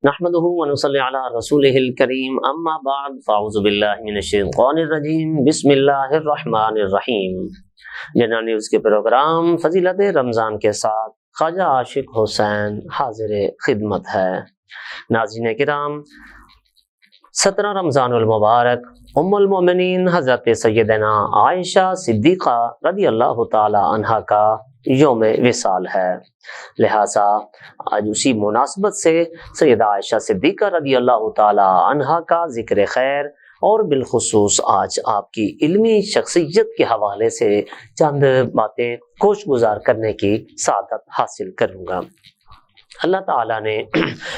نحمده ونصلي على رسوله الكريم اما بعد فاعوذ باللہ من الشیطان الرجیم بسم اللہ الرحمن الرحیم۔ جنرل نیوز کے پروگرام فضیلت رمضان کے ساتھ خواجہ عاشق حسین حاضر خدمت ہے۔ ناظرین کرام، 17 رمضان المبارک ام المؤمنین حضرت سیدنا عائشہ صدیقہ رضی اللہ تعالی عنہا کا یوم وصال ہے، لہٰذا آج اسی مناسبت سے سیدہ عائشہ صدیقہ رضی اللہ تعالی عنہا کا ذکر خیر اور بالخصوص آج آپ کی علمی شخصیت کے حوالے سے چند باتیں کوش گزار کرنے کی سعادت حاصل کروں گا۔ اللہ تعالیٰ نے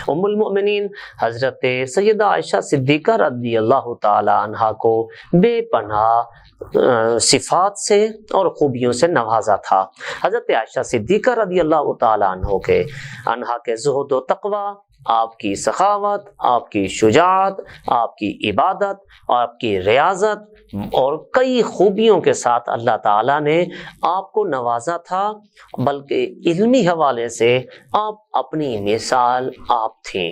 ام المؤمنین حضرت سیدہ عائشہ صدیقہ رضی اللہ تعالی عنہا کو بے پناہ صفات سے اور خوبیوں سے نوازا تھا۔ حضرت عائشہ صدیقہ رضی اللہ تعالی عنہا کے زہد و تقوی، آپ کی سخاوت، آپ کی شجاعت، آپ کی عبادت، آپ کی ریاضت اور کئی خوبیوں کے ساتھ اللہ تعالیٰ نے آپ کو نوازا تھا، بلکہ علمی حوالے سے آپ اپنی مثال آپ تھیں۔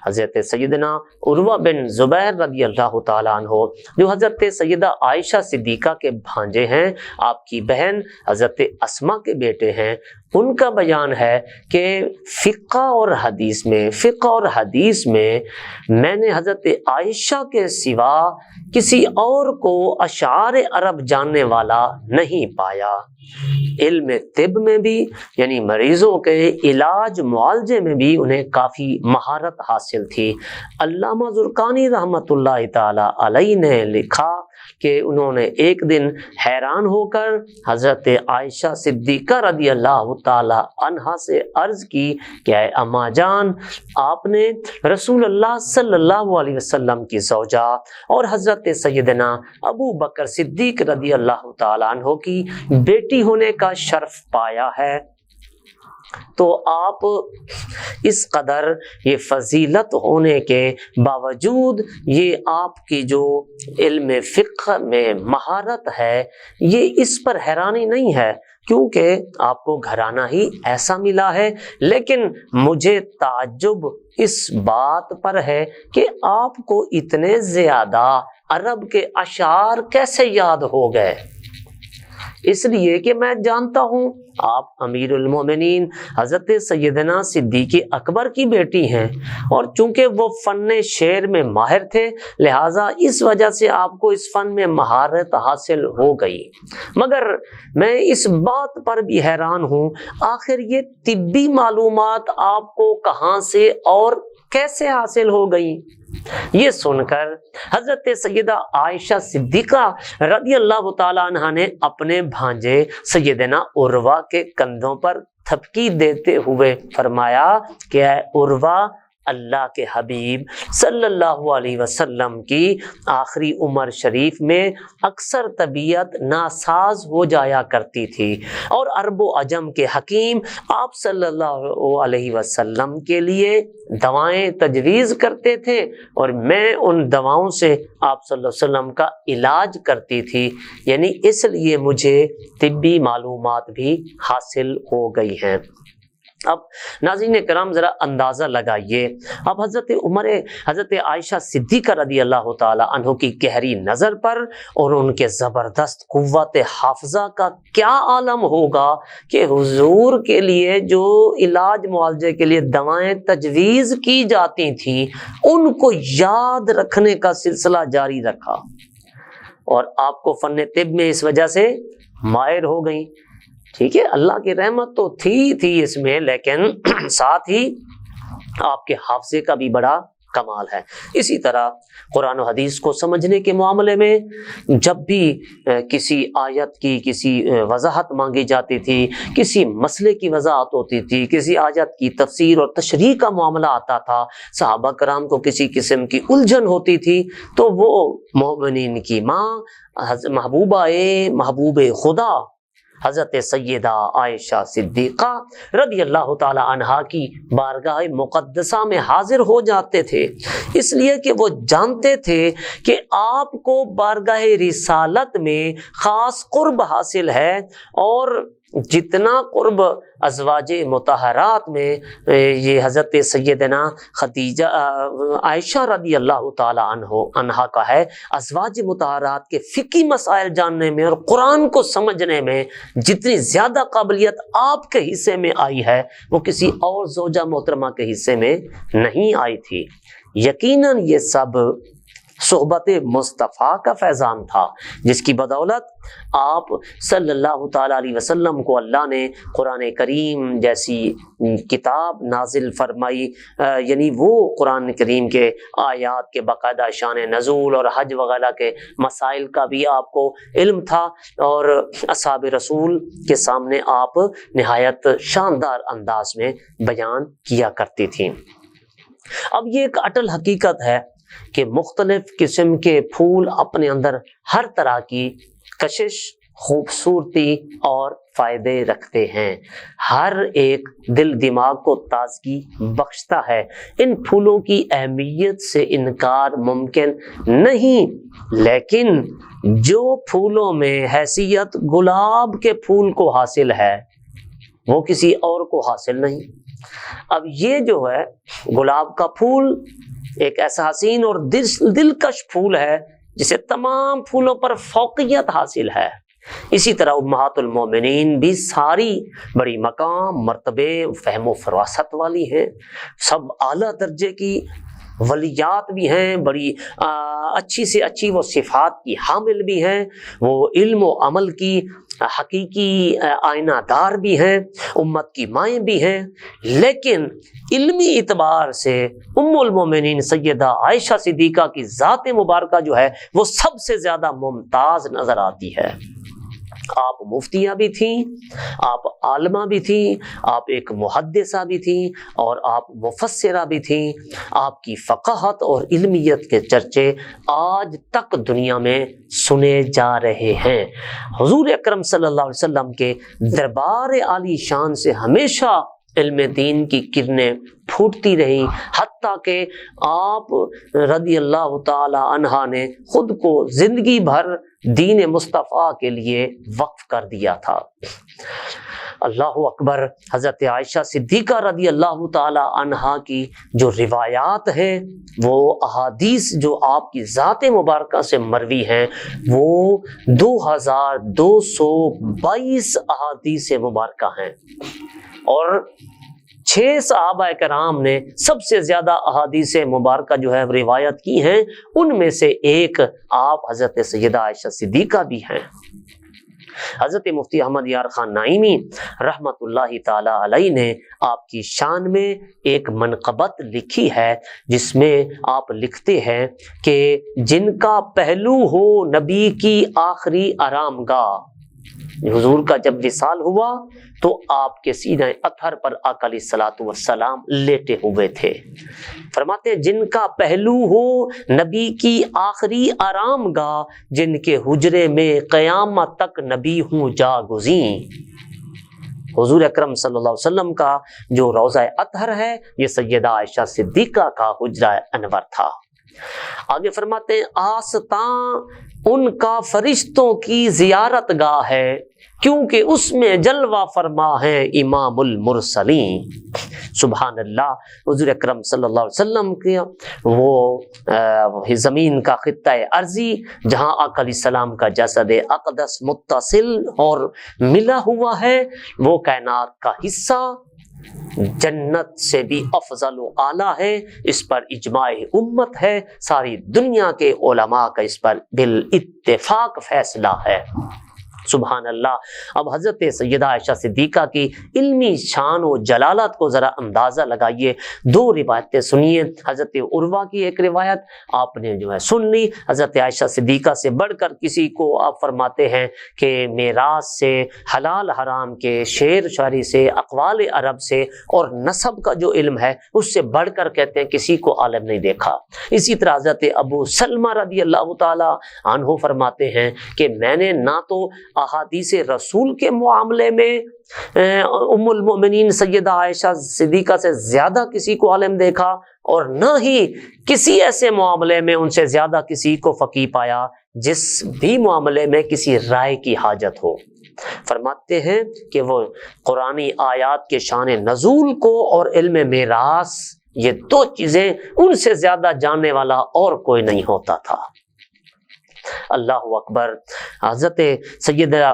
حضرت سیدنا عروہ بن زبیر رضی اللہ تعالیٰ عنہ جو حضرت سیدہ عائشہ صدیقہ کے بھانجے ہیں، آپ کی بہن حضرت اسماء کے بیٹے ہیں، ان کا بیان ہے کہ فقہ اور حدیث میں میں نے حضرت عائشہ کے سوا کسی اور کو اشعار عرب جاننے والا نہیں پایا۔ علم طب میں بھی یعنی مریضوں کے علاج معالجے میں بھی انہیں کافی مہارت حاصل تھی۔ علامہ زرقانی رحمۃ اللہ تعالی علیہ نے لکھا کہ انہوں نے ایک دن حیران ہو کر حضرت عائشہ صدیقہ رضی اللہ تعالی عنہا سے عرض کی کہ اے اماں جان، آپ نے رسول اللہ صلی اللہ علیہ وسلم کی زوجہ اور حضرت سیدنا ابو بکر صدیق رضی اللہ تعالی عنہ کی بیٹی ہونے کا شرف پایا ہے، تو آپ اس قدر یہ فضیلت ہونے کے باوجود یہ آپ کی جو علم فقہ میں مہارت ہے، یہ اس پر حیرانی نہیں ہے کیونکہ آپ کو گھرانہ ہی ایسا ملا ہے، لیکن مجھے تعجب اس بات پر ہے کہ آپ کو اتنے زیادہ عرب کے اشعار کیسے یاد ہو گئے؟ اس لیے کہ میں جانتا ہوں آپ امیر المومنین حضرت سیدنا صدیق اکبر کی بیٹی ہیں، اور چونکہ وہ فن شعر میں ماہر تھے، لہٰذا اس وجہ سے آپ کو اس فن میں مہارت حاصل ہو گئی۔ مگر میں اس بات پر بھی حیران ہوں، آخر یہ طبی معلومات آپ کو کہاں سے اور کیسے حاصل ہو گئی؟ یہ سن کر حضرت سیدہ عائشہ صدیقہ رضی اللہ تعالی عنہا نے اپنے بھانجے سیدنا عروہ کے کندھوں پر تھپکی دیتے ہوئے فرمایا کہ اے عروہ، اللہ کے حبیب صلی اللہ علیہ وسلم کی آخری عمر شریف میں اکثر طبیعت ناساز ہو جایا کرتی تھی، اور عرب و عجم کے حکیم آپ صلی اللہ علیہ وسلم کے لیے دوائیں تجویز کرتے تھے، اور میں ان دواؤں سے آپ صلی اللہ علیہ وسلم کا علاج کرتی تھی، یعنی اس لیے مجھے طبی معلومات بھی حاصل ہو گئی ہیں۔ اب ناظرین کرام ذرا اندازہ لگائیے، اب حضرت عائشہ صدیقہ رضی اللہ تعالی عنہ کی گہری نظر پر اور ان کے زبردست قوت حافظہ کا کیا عالم ہوگا کہ حضور کے لیے جو علاج معالجے کے لیے دوائیں تجویز کی جاتی تھیں ان کو یاد رکھنے کا سلسلہ جاری رکھا، اور آپ کو فن طب میں اس وجہ سے ماہر ہو گئیں۔ ٹھیک ہے، اللہ کی رحمت تو تھی اس میں، لیکن ساتھ ہی آپ کے حافظے کا بھی بڑا کمال ہے۔ اسی طرح قرآن و حدیث کو سمجھنے کے معاملے میں جب بھی کسی آیت کی کسی وضاحت مانگی جاتی تھی، کسی مسئلے کی وضاحت ہوتی تھی، کسی آیت کی تفسیر اور تشریح کا معاملہ آتا تھا، صحابہ کرام کو کسی قسم کی الجھن ہوتی تھی، تو وہ مومنین کی ماں محبوب خدا حضرت سیدہ عائشہ صدیقہ رضی اللہ تعالی عنہا کی بارگاہ مقدسہ میں حاضر ہو جاتے تھے، اس لیے کہ وہ جانتے تھے کہ آپ کو بارگاہ رسالت میں خاص قرب حاصل ہے، اور جتنا قرب ازواج مطہرات میں یہ حضرت سیدنا خدیجہ عائشہ رضی اللہ تعالی عنہا کا ہے، ازواج مطہرات کے فقہی مسائل جاننے میں اور قرآن کو سمجھنے میں جتنی زیادہ قابلیت آپ کے حصے میں آئی ہے وہ کسی اور زوجہ محترمہ کے حصے میں نہیں آئی تھی۔ یقیناً یہ سب صحبت مصطفیٰ کا فیضان تھا، جس کی بدولت آپ صلی اللہ تعالی علیہ وسلم کو اللہ نے قرآن کریم جیسی کتاب نازل فرمائی، یعنی وہ قرآن کریم کے آیات کے باقاعدہ شان نزول اور حج وغیرہ کے مسائل کا بھی آپ کو علم تھا، اور اصحاب رسول کے سامنے آپ نہایت شاندار انداز میں بیان کیا کرتی تھیں۔ اب یہ ایک اٹل حقیقت ہے کہ مختلف قسم کے پھول اپنے اندر ہر طرح کی کشش، خوبصورتی اور فائدے رکھتے ہیں، ہر ایک دل دماغ کو تازگی بخشتا ہے، ان پھولوں کی اہمیت سے انکار ممکن نہیں، لیکن جو پھولوں میں حیثیت گلاب کے پھول کو حاصل ہے وہ کسی اور کو حاصل نہیں۔ اب یہ جو ہے گلاب کا پھول ایک ایسا حسین اور دلکش پھول ہے جسے تمام پھولوں پر فوقیت حاصل ہے۔ اسی طرح امہات المومنین بھی ساری بڑی مقام، مرتبے، فہم و فراست والی ہیں، سب اعلیٰ درجے کی ولیات بھی ہیں، بڑی اچھی سے اچھی وہ صفات کی حامل بھی ہیں، وہ علم و عمل کی حقیقی آئینہ دار بھی ہیں، امت کی مائیں بھی ہیں، لیکن علمی اعتبار سے ام المومنین سیدہ عائشہ صدیقہ کی ذات مبارکہ جو ہے وہ سب سے زیادہ ممتاز نظر آتی ہے۔ آپ مفتیہ بھی تھیں، آپ عالمہ بھی تھیں، آپ ایک محدثہ بھی تھیں، اور آپ مفسرہ بھی تھیں۔ آپ کی فقاہت اور علمیت کے چرچے آج تک دنیا میں سنے جا رہے ہیں۔ حضور اکرم صلی اللہ علیہ وسلم کے دربار عالی شان سے ہمیشہ علم دین کی کرنیں پھوٹتی رہیں، حتیٰ کہ آپ رضی اللہ تعالی عنہا نے خود کو زندگی بھر دین مصطفیٰ کے لیے وقف کر دیا تھا۔ اللہ اکبر۔ حضرت عائشہ صدیقہ رضی اللہ تعالی عنہا کی جو روایات ہیں، وہ احادیث جو آپ کی ذات مبارکہ سے مروی ہیں، وہ 2222 احادیث مبارکہ ہیں، اور 6 صحابہ کرام نے سب سے زیادہ احادیث مبارکہ جو ہے روایت کی ہیں، ان میں سے ایک آپ حضرت سیدہ عائشہ صدیقہ بھی ہیں۔ حضرت مفتی احمد یار خان نعیمی رحمت اللہ تعالی علیہ نے آپ کی شان میں ایک منقبت لکھی ہے، جس میں آپ لکھتے ہیں کہ جن کا پہلو ہو نبی کی آخری آرام گاہ، حضور کا جب وصال ہوا تو آپ کے سینہ اطہر پر آقا علیہ الصلوۃ والسلام لیٹے ہوئے تھے۔ فرماتے ہیں جن کا پہلو ہو نبی کی آخری آرام گاہ، جن کے حجرے میں قیامت تک نبی ہوں جاگزیں۔ حضور اکرم صلی اللہ علیہ وسلم کا جو روضہ اطہر ہے، یہ سیدہ عائشہ صدیقہ کا حجرہ انور تھا۔ آگے فرماتے ہیں آستاں ان کا فرشتوں کی زیارت گاہ ہے، کیونکہ اس میں جلوہ فرما ہے امام المرسلین۔ سبحان اللہ۔ حضور اکرم صلی اللہ علیہ وسلم کے وہ زمین کا خطہ ارضی جہاں آقا علیہ السلام کا جسد اقدس متصل اور ملا ہوا ہے، وہ کائنات کا حصہ جنت سے بھی افضل و اعلیٰ ہے، اس پر اجماع امت ہے، ساری دنیا کے علماء کا اس پر بالاتفاق فیصلہ ہے۔ سبحان اللہ۔ اب حضرت سیدہ عائشہ صدیقہ کی علمی شان و جلالت کو ذرا اندازہ لگائیے۔ 2 روایتیں سنیے۔ حضرت عروہ کی ایک روایت آپ نے جو ہے سن لی، حضرت عائشہ صدیقہ سے بڑھ کر کسی کو آپ فرماتے ہیں کہ میراث سے، حلال حرام کے، شعر شاعری سے، اقوال عرب سے اور نسب کا جو علم ہے اس سے بڑھ کر کہتے ہیں کسی کو عالم نہیں دیکھا۔ اسی طرح حضرت ابو سلمہ رضی اللہ تعالی عنہ فرماتے ہیں کہ میں نے نہ تو احادیث رسول کے معاملے میں ام المؤمنین سیدہ عائشہ صدیقہ سے زیادہ کسی کو عالم دیکھا، اور نہ ہی کسی ایسے معاملے میں ان سے زیادہ کسی کو فقیہ پایا جس بھی معاملے میں کسی رائے کی حاجت ہو۔ فرماتے ہیں کہ وہ قرآنی آیات کے شان نزول کو اور علم میراث، یہ دو چیزیں ان سے زیادہ جاننے والا اور کوئی نہیں ہوتا تھا۔ اللہ اکبر۔ حضرت سیدہ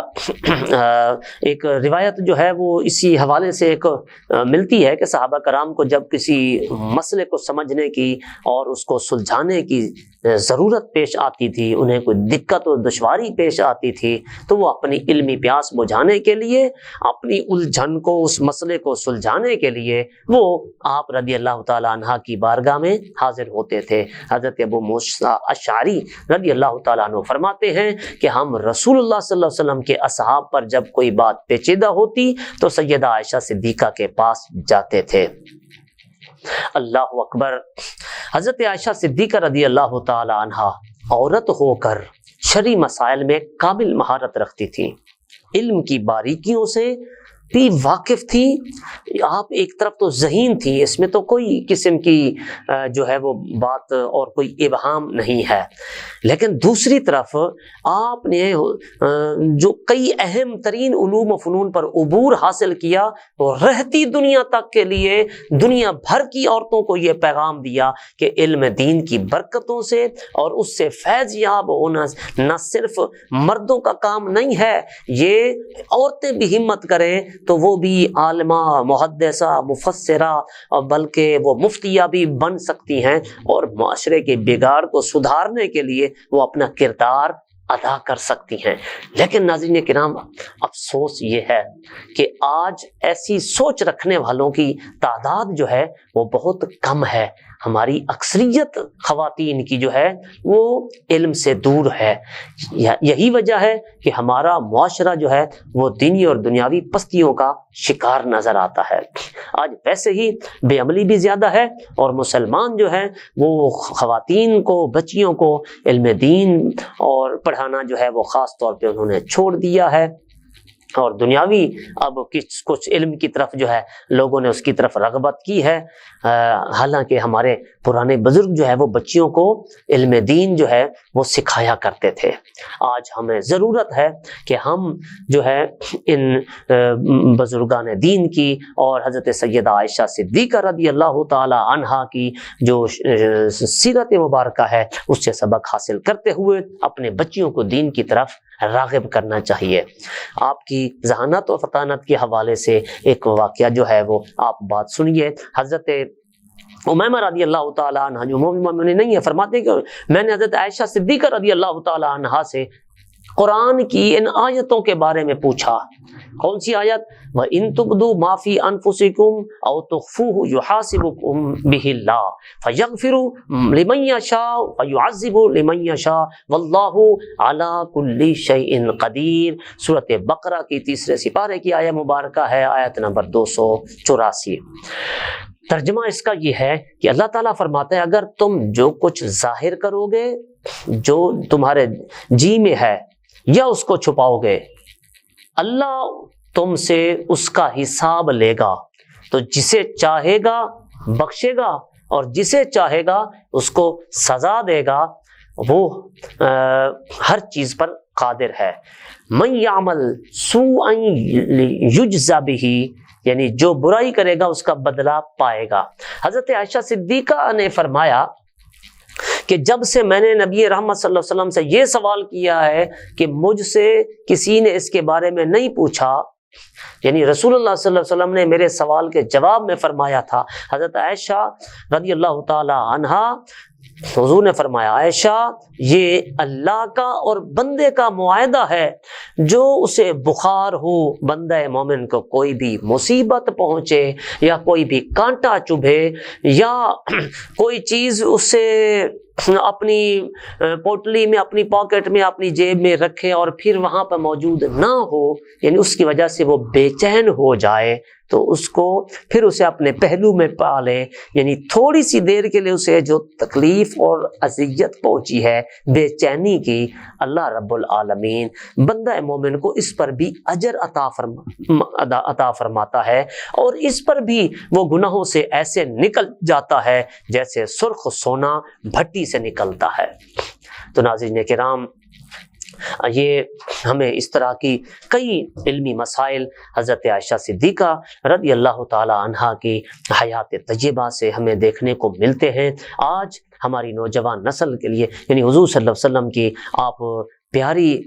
ایک روایت جو ہے وہ اسی حوالے سے ایک ملتی ہے کہ صحابہ کرام کو جب کسی مسئلے کو سمجھنے کی اور اس کو سلجھانے کی ضرورت پیش آتی تھی، انہیں کوئی دقت و دشواری پیش آتی تھی، تو وہ اپنی علمی پیاس بجھانے کے لیے، اپنی الجھن کو، اس مسئلے کو سلجھانے کے لیے وہ آپ رضی اللہ تعالی عنہ کی بارگاہ میں حاضر ہوتے تھے۔ حضرت ابو موسیٰ اشعری رضی اللہ تعالیٰ عنہ فرماتے ہیں کہ ہم رسول اللہ صلی اللہ علیہ وسلم کے اصحاب پر جب کوئی بات پیچیدہ ہوتی تو سیدہ عائشہ صدیقہ کے پاس جاتے تھے۔ اللہ اکبر۔ حضرت عائشہ صدیقہ رضی اللہ تعالی عنہا عورت ہو کر شرعی مسائل میں کامل مہارت رکھتی تھی، علم کی باریکیوں سے بھی واقف تھی۔ آپ ایک طرف تو ذہین تھی، اس میں تو کوئی قسم کی جو ہے وہ بات اور کوئی ابہام نہیں ہے، لیکن دوسری طرف آپ نے جو کئی اہم ترین علوم و فنون پر عبور حاصل کیا، تو رہتی دنیا تک کے لیے دنیا بھر کی عورتوں کو یہ پیغام دیا کہ علم دین کی برکتوں سے اور اس سے فیض یاب ہونا نہ صرف مردوں کا کام نہیں ہے، یہ عورتیں بھی ہمت کریں تو وہ بھی عالمہ، محدثہ، مفسرہ، بلکہ وہ مفتیہ بھی بن سکتی ہیں، اور معاشرے کے بگاڑ کو سدھارنے کے لیے وہ اپنا کردار ادا کر سکتی ہیں۔ لیکن ناظرین کرام، افسوس یہ ہے کہ آج ایسی سوچ رکھنے والوں کی تعداد جو ہے وہ بہت کم ہے۔ ہماری اکثریت خواتین کی جو ہے وہ علم سے دور ہے۔ یہی وجہ ہے کہ ہمارا معاشرہ جو ہے وہ دینی اور دنیاوی پستیوں کا شکار نظر آتا ہے۔ آج ویسے ہی بے عملی بھی زیادہ ہے، اور مسلمان جو ہے وہ خواتین کو، بچیوں کو علم دین اور پڑھانا جو ہے وہ خاص طور پہ انہوں نے چھوڑ دیا ہے، اور دنیاوی اب کچھ علم کی طرف جو ہے لوگوں نے اس کی طرف رغبت کی ہے۔ حالانکہ ہمارے پرانے بزرگ جو ہے وہ بچیوں کو علم دین جو ہے وہ سکھایا کرتے تھے۔ آج ہمیں ضرورت ہے کہ ہم جو ہے ان بزرگان دین کی اور حضرت سیدہ عائشہ صدیقہ رضی اللہ تعالی عنہا کی جو سیرت مبارکہ ہے اس سے سبق حاصل کرتے ہوئے اپنے بچیوں کو دین کی طرف راغب کرنا چاہیے۔ آپ کی ذہانت و فطانت کے حوالے سے ایک واقعہ جو ہے وہ آپ بات سنیے۔ حضرت امیمہ رضی اللہ تعالیٰ عنہ جو مومن نہیں ہے، فرماتے ہیں کہ میں نے حضرت عائشہ صدیقہ رضی اللہ تعالیٰ عنہ سے قرآن کی ان آیتوں کے بارے میں پوچھا۔ کون سی آیت؟ وَإِن تُبْدُوا مَا فِي أَنفُسِكُمْ أَوْ تُخْفُوهُ يُحَاسِبُكُم بِهِ اللَّهُ فَيَغْفِرُ لِمَن يَشَاءُ وَيُعَذِّبُ لِمَن يَشَاءُ وَاللَّهُ عَلَى كُلِّ شَيْءٍ قَدِيرٌ۔ سورۃ بقرہ کی تیسرے سپارے کی آیت مبارکہ ہے، آیت نمبر 284۔ ترجمہ اس کا یہ ہے کہ اللہ تعالیٰ فرماتا ہے اگر تم جو کچھ ظاہر کرو گے، جو تمہارے جی میں ہے، یا اس کو چھپاؤ گے، اللہ تم سے اس کا حساب لے گا، تو جسے چاہے گا بخشے گا اور جسے چاہے گا اس کو سزا دے گا، وہ ہر چیز پر قادر ہے۔ من یعمل سوءا یجزا بہ، یعنی جو برائی کرے گا اس کا بدلہ پائے گا۔ حضرت عائشہ صدیقہ نے فرمایا کہ جب سے میں نے نبی رحمت صلی اللہ علیہ وسلم سے یہ سوال کیا ہے کہ مجھ سے کسی نے اس کے بارے میں نہیں پوچھا، یعنی رسول اللہ صلی اللہ علیہ وسلم نے میرے سوال کے جواب میں فرمایا تھا۔ حضرت عائشہ رضی اللہ تعالی عنہا، حضور نے فرمایا عائشہ یہ اللہ کا اور بندے کا معاہدہ ہے، جو اسے بخار ہو، بندہ مومن کو کوئی بھی مصیبت پہنچے یا کوئی بھی کانٹا چبھے یا کوئی چیز اس سے اپنی پوٹلی میں، اپنی پاکٹ میں، اپنی جیب میں رکھے اور پھر وہاں پر موجود نہ ہو، یعنی اس کی وجہ سے وہ بے چین ہو جائے، تو اس کو پھر اسے اپنے پہلو میں پالے، یعنی تھوڑی سی دیر کے لیے اسے جو تکلیف اور اذیت پہنچی ہے، بے چینی کی، اللہ رب العالمین بندہ مومن کو اس پر بھی اجر عطا فرماتا ہے، اور اس پر بھی وہ گناہوں سے ایسے نکل جاتا ہے جیسے سرخ سونا بھٹی سے نکلتا ہے۔ تو ناظرین کرام، یہ ہمیں اس طرح کی کئی علمی مسائل حضرت عائشہ صدیقہ رضی اللہ تعالی عنہا کی حیات طیبہ سے ہمیں دیکھنے کو ملتے ہیں۔ آج ہماری نوجوان نسل کے لیے، یعنی حضور صلی اللہ علیہ وسلم کی آپ پیاری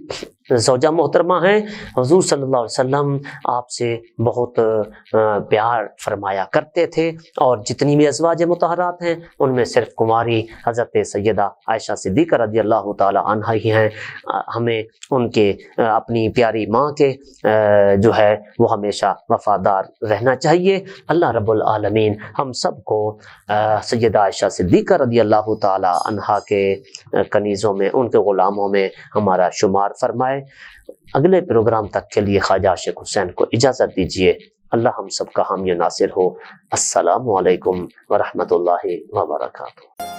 زوجہ محترمہ ہیں، حضور صلی اللہ علیہ وسلم آپ سے بہت پیار فرمایا کرتے تھے، اور جتنی بھی ازواج مطہرات ہیں ان میں صرف کماری حضرت سیدہ عائشہ صدیقہ رضی اللہ تعالی عنہا ہی ہیں۔ ہمیں ان کے اپنی پیاری ماں کے جو ہے وہ ہمیشہ وفادار رہنا چاہیے۔ اللہ رب العالمین ہم سب کو سیدہ عائشہ صدیقہ رضی اللہ تعالی عنہا کے کنیزوں میں، ان کے غلاموں میں ہمارا شمار فرمائے۔ اگلے پروگرام تک کے لیے خواجہ عاشق حسین کو اجازت دیجیے۔ اللہ ہم سب کا حامی و ناصر ہو۔ السلام علیکم ورحمۃ اللہ وبرکاتہ۔